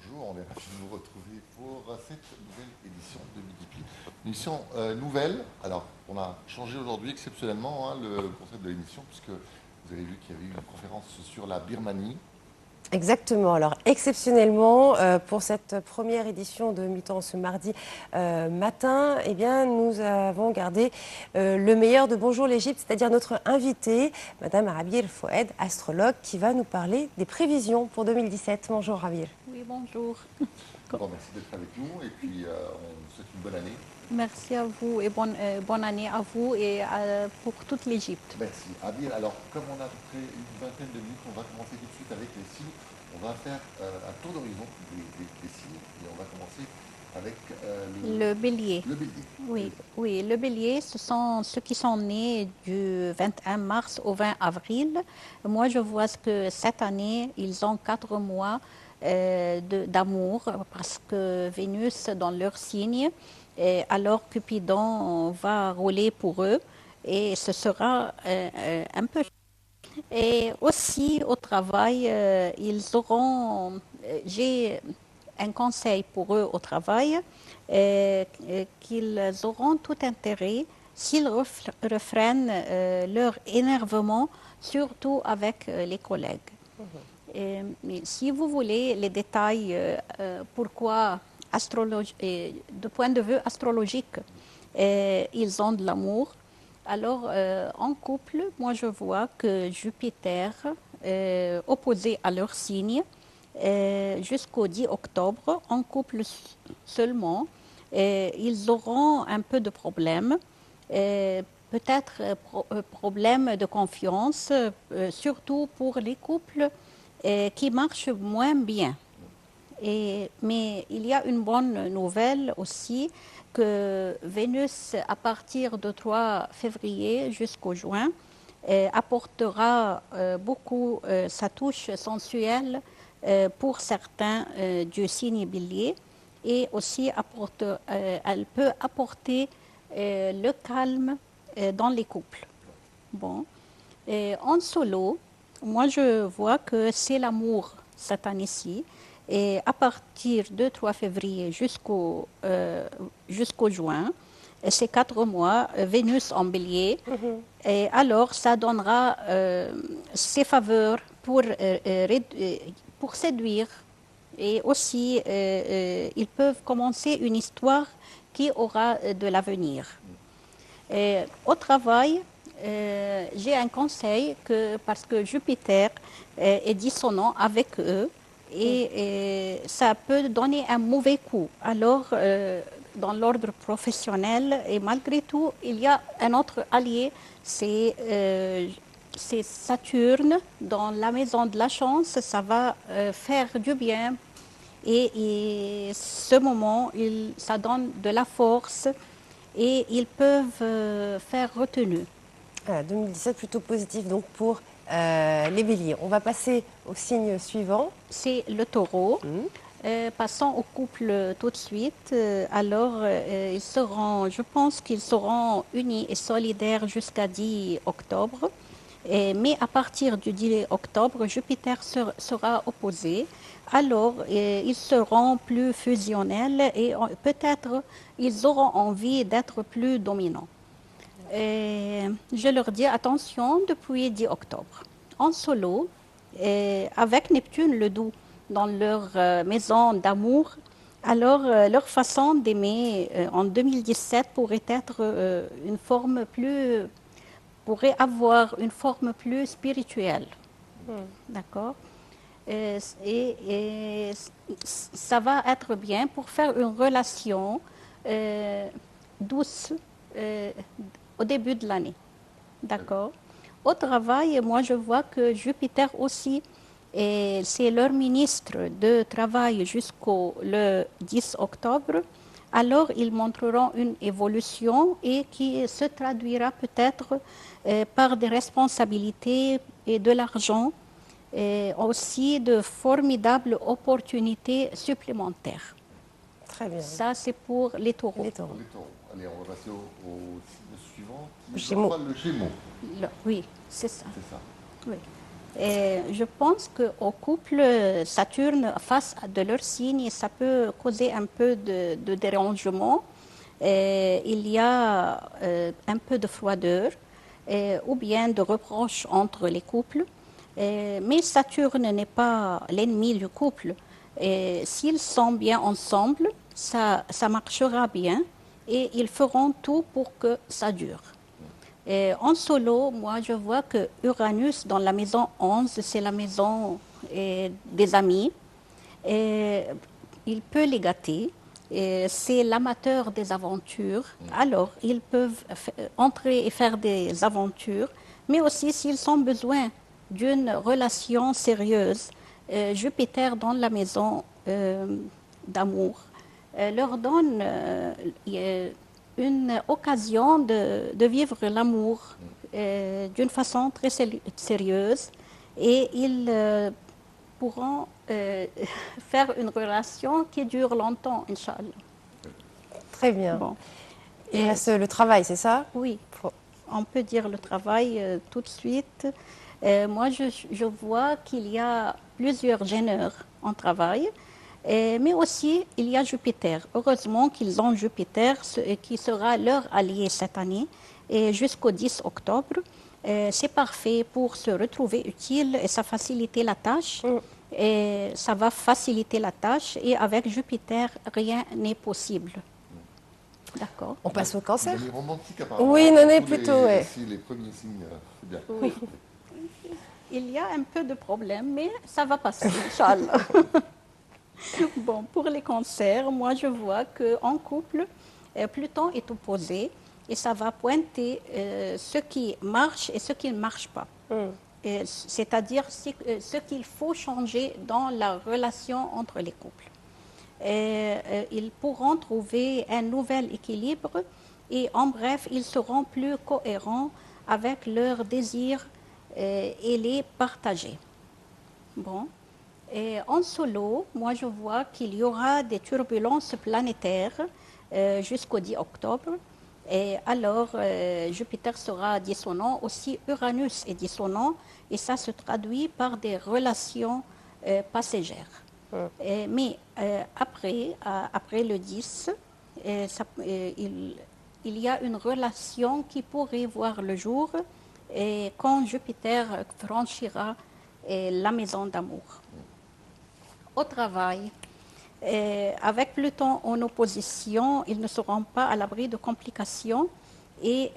Bonjour, on est ravis de vous retrouver pour cette nouvelle édition de Midi Pile. Une édition nouvelle. Alors, on a changé aujourd'hui exceptionnellement le concept de l'émission, puisque vous avez vu qu'il y avait eu une conférence sur la Birmanie. Exactement. Alors, exceptionnellement, pour cette première édition de Mi-temps ce mardi matin, eh bien, nous avons gardé le meilleur de Bonjour l'Égypte, c'est-à-dire notre invitée, Madame Rabir Foued, astrologue, qui va nous parler des prévisions pour 2017. Bonjour Rabir. Oui, bonjour. Bon, merci d'être avec nous et puis on vous souhaite une bonne année. Merci à vous et bonne année à vous et pour toute l'Égypte. Merci. Rabir, alors comme on a à peu près une vingtaine de minutes, on va commencer tout de suite avec les signes. On va faire un tour d'horizon des signes et on va commencer avec Le bélier. le bélier. Oui, oui, le bélier, ce sont ceux qui sont nés du 21 mars au 20 avril. Moi, je vois que cette année, ils ont 4 mois d'amour parce que Vénus dans leur signe, et alors Cupidon va rouler pour eux et ce sera un peu. Et aussi au travail, ils auront, j'ai un conseil pour eux au travail, qu'ils auront tout intérêt s'ils refreinent leur énervement, surtout avec les collègues. Mais si vous voulez les détails, pourquoi de point de vue astrologique, ils ont de l'amour, alors en couple, moi je vois que Jupiter, opposé à leur signe, jusqu'au 10 octobre, en couple seulement, ils auront un peu de problèmes. Peut-être problème de confiance, surtout pour les couples qui marchent moins bien. Mais il y a une bonne nouvelle aussi, que Vénus, à partir du 3 février jusqu'au juin, apportera beaucoup sa touche sensuelle pour certains du signe bélier, et aussi elle peut apporter le calme dans les couples. Bon. En solo, moi je vois que c'est l'amour cette année-ci. Et à partir de 3 février jusqu'au juin, ces 4 mois, Vénus en bélier, et alors ça donnera ses faveurs pour séduire. Et aussi, ils peuvent commencer une histoire qui aura de l'avenir. Au travail, j'ai un conseil parce que Jupiter est dissonant avec eux et ça peut donner un mauvais coup. Alors, dans l'ordre professionnel, et malgré tout, il y a un autre allié, c'est Saturne dans la maison de la chance. Ça va faire du bien et ce moment, ça donne de la force et ils peuvent faire retenue. 2017 plutôt positif donc pour les béliers. On va passer au signe suivant. C'est le taureau. Passons au couple tout de suite. Alors, je pense qu'ils seront unis et solidaires jusqu'à 10 octobre. Mais à partir du 10 octobre, Jupiter sera opposé. Alors, ils seront plus fusionnels et peut-être ils auront envie d'être plus dominants. Je leur dis attention depuis 10 octobre. En solo, avec Neptune le doux dans leur maison d'amour, alors leur façon d'aimer en 2017 pourrait avoir une forme plus spirituelle. D'accord? Et ça va être bien pour faire une relation douce au début de l'année. D'accord? Au travail, moi je vois que Jupiter aussi, c'est leur ministre de travail jusqu'au le 10 octobre. Alors ils montreront une évolution et qui se traduira peut-être par des responsabilités et de l'argent, et aussi de formidables opportunités supplémentaires. Très bien. Ça, c'est pour les taureaux. Les taureaux. Les taureaux. Allez, on va passer au signe suivant, qui est Gémeaux. le Gémeaux. Oui, c'est ça. C'est ça. Oui. Je pense qu'au couple, Saturne, face de leur signe, ça peut causer un peu de dérangement. Il y a un peu de froideur ou bien de reproches entre les couples. Mais Saturne n'est pas l'ennemi du couple. S'ils sont bien ensemble, ça marchera bien et ils feront tout pour que ça dure. En solo, moi, je vois que Uranus, dans la maison 11, c'est la maison des amis. Il peut les gâter. C'est l'amateur des aventures. Alors, ils peuvent entrer et faire des aventures. Mais aussi, s'ils ont besoin d'une relation sérieuse, Jupiter, dans la maison d'amour, leur donne une occasion de vivre l'amour d'une façon très sérieuse et ils pourront faire une relation qui dure longtemps, Inch'Allah. Très bien. Bon. Il reste le travail, c'est ça? Oui, on peut dire le travail tout de suite. Moi, je vois qu'il y a plusieurs génères en travail. Mais aussi, il y a Jupiter. Heureusement qu'ils ont Jupiter qui sera leur allié cette année et jusqu'au 10 octobre. C'est parfait pour se retrouver utile et ça faciliter la tâche. Et ça va faciliter la tâche et avec Jupiter, rien n'est possible. D'accord. On passe au cancer? Il est romantique apparemment. Oui, non, Tous plutôt, ouais. les premiers signes, c'est bien. Oui. Il y a un peu de problème, mais ça va passer, Inch'Allah. Bon, pour les cancers, moi je vois qu'en couple, Pluton est opposé et ça va pointer ce qui marche et ce qui ne marche pas. C'est-à-dire ce qu'il faut changer dans la relation entre les couples. Ils pourront trouver un nouvel équilibre et en bref, ils seront plus cohérents avec leurs désirs et les partager. Bon. Et en solo, moi je vois qu'il y aura des turbulences planétaires jusqu'au 10 octobre. Et alors, Jupiter sera dissonant, aussi Uranus est dissonant, et ça se traduit par des relations passagères. Mais après le 10, il y a une relation qui pourrait voir le jour et quand Jupiter franchira la maison d'amour. Au travail, avec Pluton en opposition, ils ne seront pas à l'abri de complications et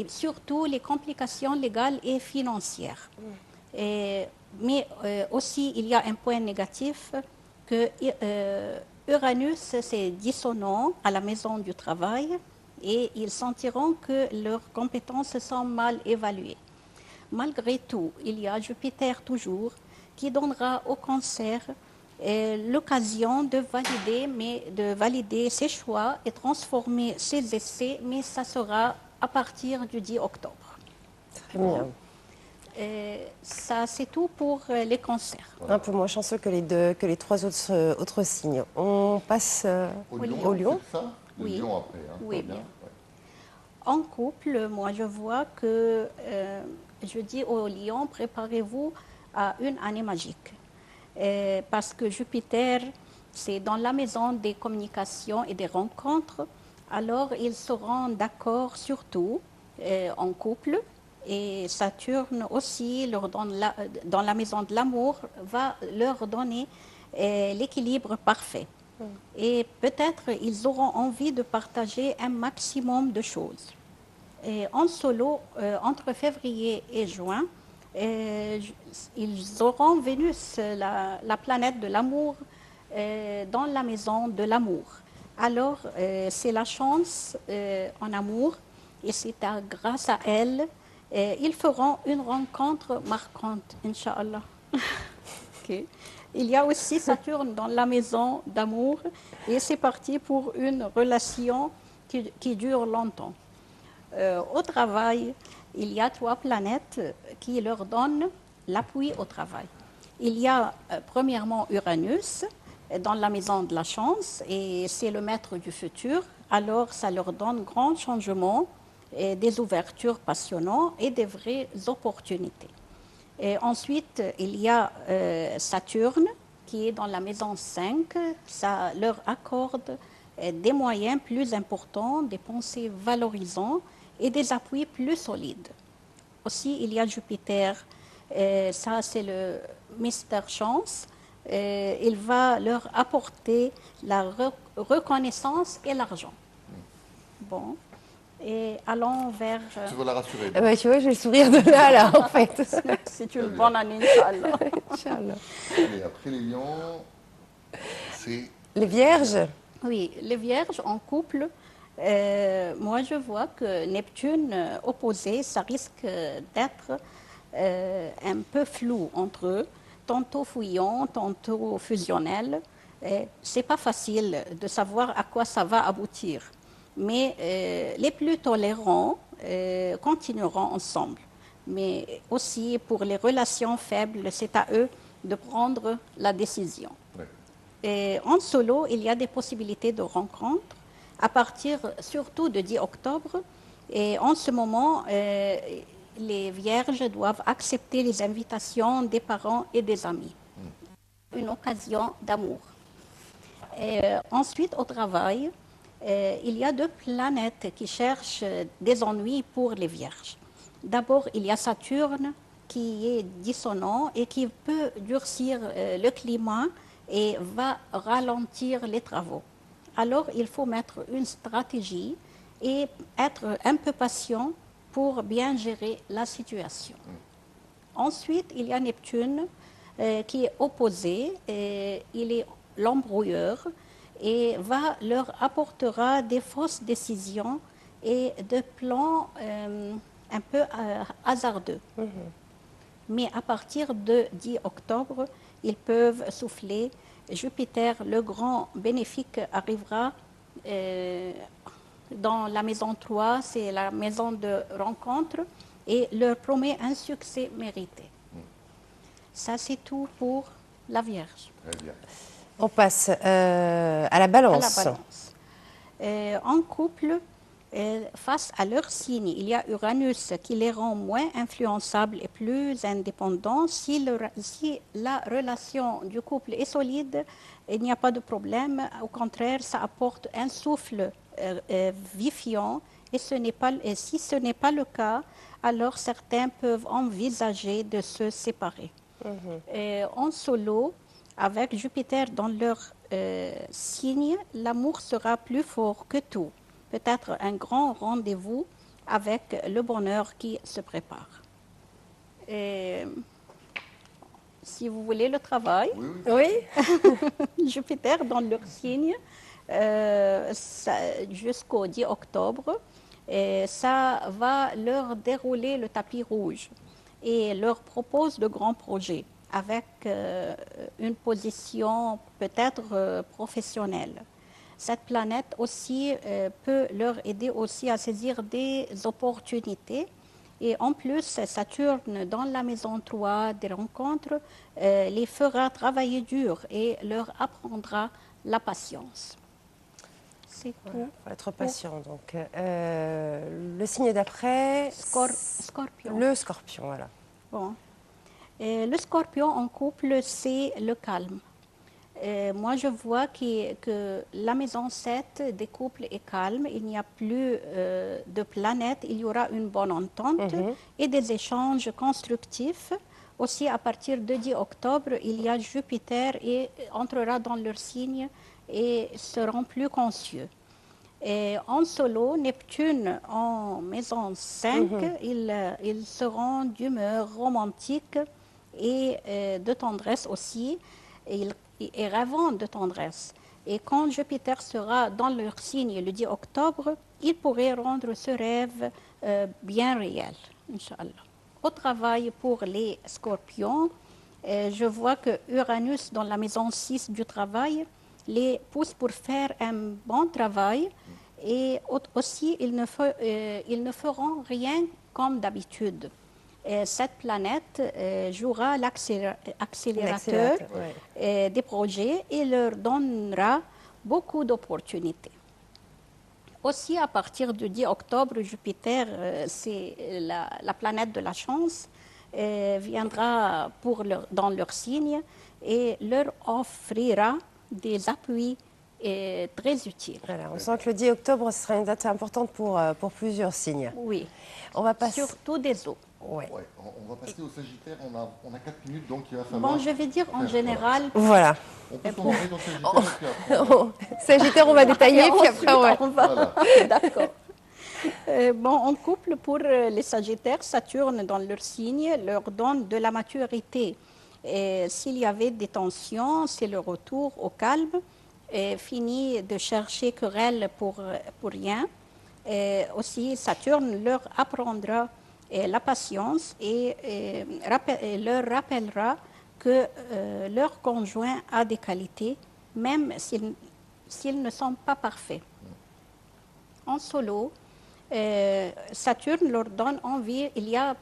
surtout les complications légales et financières. Mais aussi, il y a un point négatif que Uranus, c'est dissonant à la maison du travail et ils sentiront que leurs compétences sont mal évaluées. Malgré tout, il y a Jupiter toujours qui donnera au cancer l'occasion de valider ses choix et transformer ses essais, mais ça sera à partir du 10 octobre. Très bien. Ça, c'est tout pour les cancers. Un peu moins chanceux que les trois autres signes. On passe au lion. C'est ça? Le Oui. lion après. Hein, Oui, bien. bien. En couple, moi, je vois que je dis aux lions, préparez-vous à une année magique. Parce que Jupiter, c'est dans la maison des communications et des rencontres. Alors, ils seront d'accord sur tout en couple. Et Saturne aussi, dans la maison de l'amour, va leur donner l'équilibre parfait. Et peut-être ils auront envie de partager un maximum de choses. Et en solo, entre février et juin, ils auront Vénus, la planète de l'amour, dans la maison de l'amour. Alors, c'est la chance en amour et c'est grâce à elle, ils feront une rencontre marquante, Inch'Allah. Okay. Il y a aussi Saturne dans la maison d'amour et c'est parti pour une relation qui dure longtemps. Au travail, il y a 3 planètes qui leur donnent l'appui au travail. Il y a premièrement Uranus dans la maison de la chance et c'est le maître du futur. Alors ça leur donne grand changement, et des ouvertures passionnantes et des vraies opportunités. Et ensuite, il y a Saturne, qui est dans la maison 5. Ça leur accorde des moyens plus importants, des pensées valorisantes et des appuis plus solides. Aussi, il y a Jupiter. Ça, c'est le Mystère Chance. Il va leur apporter la reconnaissance et l'argent. Bon. Et allons vers... Tu veux la rassurer. Ah bah, tu vois, j'ai le sourire de là, en fait. C'est une bonne année, Inch'Allah. Inch'Allah. Et après les lions, c'est... Les vierges. Oui, les vierges en couple, moi je vois que Neptune opposé, ça risque d'être un peu flou entre eux, tantôt fouillant, tantôt fusionnel. C'est pas facile de savoir à quoi ça va aboutir. Mais les plus tolérants continueront ensemble. Mais aussi pour les relations faibles, c'est à eux de prendre la décision. Ouais. Et en solo, il y a des possibilités de rencontres à partir surtout de 10 octobre. Et en ce moment, les vierges doivent accepter les invitations des parents et des amis. Une occasion d'amour. Ensuite, au travail, il y a deux planètes qui cherchent des ennuis pour les vierges. D'abord, il y a Saturne qui est dissonant et qui peut durcir le climat et va ralentir les travaux. Alors, il faut mettre une stratégie et être un peu patient pour bien gérer la situation. Ensuite, il y a Neptune qui est opposé, il est l'embrouilleur et leur apportera des fausses décisions et des plans un peu hasardeux. Mais à partir de 10 octobre, ils peuvent souffler. Jupiter, le grand bénéfique, arrivera dans la maison 3, c'est la maison de rencontre, et leur promet un succès mérité. Ça, c'est tout pour la Vierge. Très bien. On passe à la balance. À la balance. En couple, face à leur signe, il y a Uranus qui les rend moins influençables et plus indépendants. Si la relation du couple est solide, il n'y a pas de problème. Au contraire, ça apporte un souffle vivifiant. Et si ce n'est pas le cas, alors certains peuvent envisager de se séparer. En solo, avec Jupiter dans leur signe, l'amour sera plus fort que tout. Peut-être un grand rendez-vous avec le bonheur qui se prépare. Et si vous voulez le travail, Oui. Jupiter dans leur signe jusqu'au 10 octobre, ça va leur dérouler le tapis rouge et leur propose de grands projets avec une position peut-être professionnelle. Cette planète aussi peut leur aider aussi à saisir des opportunités. Et en plus, Saturne, dans la maison 3 des rencontres, les fera travailler dur et leur apprendra la patience. C'est tout. Faut être patient. Donc, le signe d'après, Scorpion. le Scorpion, voilà. Bon. Le Scorpion en couple, c'est le calme. Moi, je vois que la maison 7 des couples est calme. Il n'y a plus de planètes. Il y aura une bonne entente et des échanges constructifs. Aussi, à partir de 10 octobre, il y a Jupiter et entrera dans leur signe et seront plus conscieux. Et en solo, Neptune en maison 5, ils seront d'humeur romantique et de tendresse aussi. Et rêvant de tendresse. Et quand Jupiter sera dans leur signe le 10 octobre, il pourrait rendre ce rêve bien réel, Inch'Allah. Au travail pour les scorpions, je vois que Uranus dans la maison 6 du travail les pousse pour faire un bon travail et aussi ils ne feront rien comme d'habitude. Cette planète jouera l'accélérateur des projets et leur donnera beaucoup d'opportunités. Aussi, à partir du 10 octobre, Jupiter, c'est la planète de la chance. viendra dans leur signe et leur offrira des appuis très utiles. Voilà, on sent que le 10 octobre, ce sera une date importante pour plusieurs signes. Oui, On va passer... surtout des eaux. Ouais. Ouais, on va passer au Sagittaire, on a 4 minutes, donc il va falloir... Bon, je vais dire en général. Voilà. On peut s'envoyer dans Sagittaire, et puis après... Sagittaire, on va détailler, Et puis après, ensuite, ouais. on va. Voilà. D'accord. Bon, en couple, pour les Sagittaires, Saturne dans leur signe leur donne de la maturité. Et s'il y avait des tensions, c'est le retour au calme. Et fini de chercher querelle pour rien. Et aussi, Saturne leur apprendra la patience et leur rappellera que leur conjoint a des qualités, même s'ils ne sont pas parfaits. En solo, Saturne leur donne envie, il y a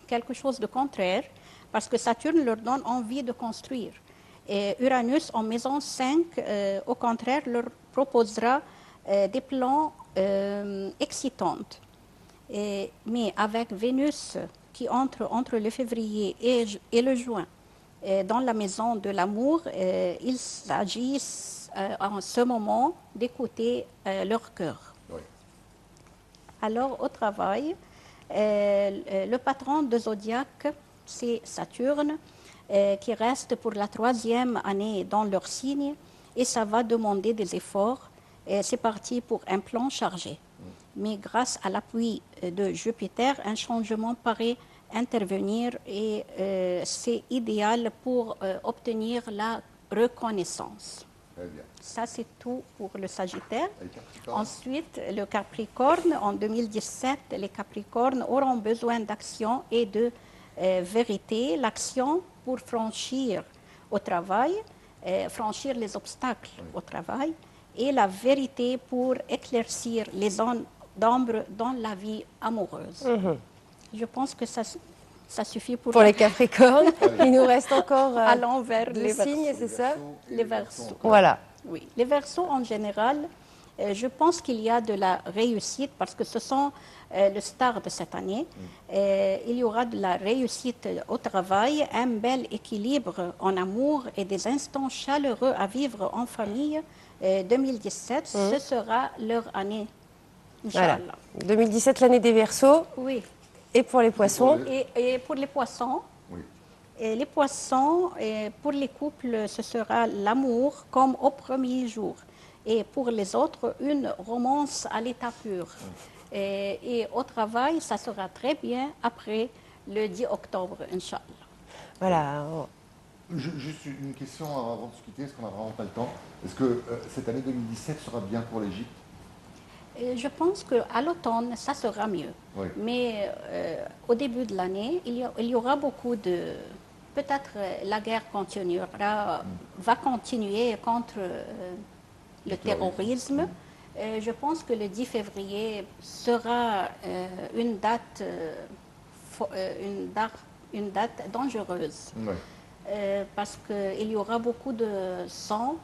quelque chose de contraire, parce que Saturne leur donne envie de construire. Et Uranus en maison 5, au contraire, leur proposera des plans excitants. Mais avec Vénus qui entre le février et le juin dans la maison de l'amour, il s'agit en ce moment d'écouter leur cœur. Oui. Alors, au travail, le patron de Zodiac, c'est Saturne, qui reste pour la 3e année dans leur signe, et ça va demander des efforts. C'est parti pour un plan chargé. Mais grâce à l'appui de Jupiter, un changement paraît intervenir et c'est idéal pour obtenir la reconnaissance. Très bien. Ça, c'est tout pour le Sagittaire. Et Capricorne. Ensuite, le Capricorne, en 2017, les Capricornes auront besoin d'action et de vérité. L'action pour franchir au travail, franchir les obstacles au travail, et la vérité pour éclaircir les zones d'ombre dans la vie amoureuse. Je pense que ça suffit pour Pour les Capricornes, il nous reste encore allons vers deux les signes, Verseaux. c'est ça? Les Verseaux. Voilà. Oui, les Verseaux en général, je pense qu'il y a de la réussite parce que ce sont le star de cette année. Il y aura de la réussite au travail, un bel équilibre en amour et des instants chaleureux à vivre en famille. 2017, ce sera leur année. Voilà. Inch'Allah. 2017, l'année des Verseaux. Oui. Et pour les Poissons, Et pour les poissons, Oui. et les poissons, pour les couples, ce sera l'amour comme au premier jour. Et pour les autres, une romance à l'état pur. Et au travail, ça sera très bien après le 10 octobre, Inch'Allah. voilà. Juste une question avant de se quitter, parce qu'on n'a vraiment pas le temps. Est-ce que cette année 2017 sera bien pour l'Égypte? Et je pense qu'à l'automne, ça sera mieux. Oui. Mais au début de l'année, il y aura beaucoup de... Peut-être la guerre continuera, va continuer contre le terrorisme. Je pense que le 10 février sera une date dangereuse. Oui. Parce qu'il y aura beaucoup de sang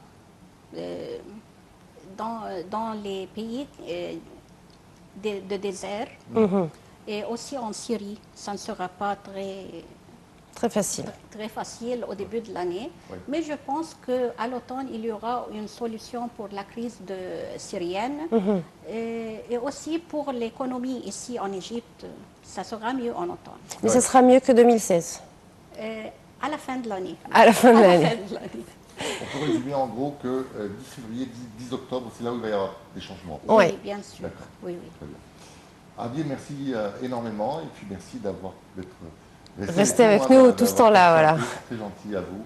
dans les pays de désert. Et aussi en Syrie, ça ne sera pas Très facile. très facile au début de l'année. Oui. Mais je pense qu'à l'automne, il y aura une solution pour la crise syrienne. Et aussi pour l'économie ici en Égypte, ça sera mieux en automne. Mais ce sera mieux que 2016. À la fin de l'année. À la fin de À la l'année. fin de l'année. On peut résumer en gros que 10 février, 10 octobre, c'est là où il va y avoir des changements. Oui. Oui, bien sûr. D'accord. Oui, oui. Très bien. Adil, merci énormément et puis merci d'être Resté avec nous tout ce temps-là, voilà. C'est gentil à vous.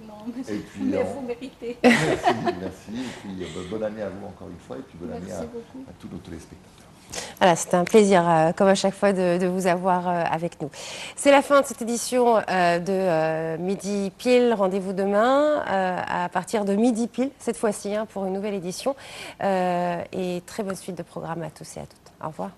Non, Et puis, mais vous méritez. Merci. Et puis bonne année à vous encore une fois et puis bonne année Merci beaucoup. à tous nos téléspectateurs. Voilà, c'était un plaisir, comme à chaque fois, de vous avoir avec nous. C'est la fin de cette édition de Midi Pile. Rendez-vous demain à partir de midi pile, cette fois-ci, pour une nouvelle édition. Et très bonne suite de programme à tous et à toutes. Au revoir.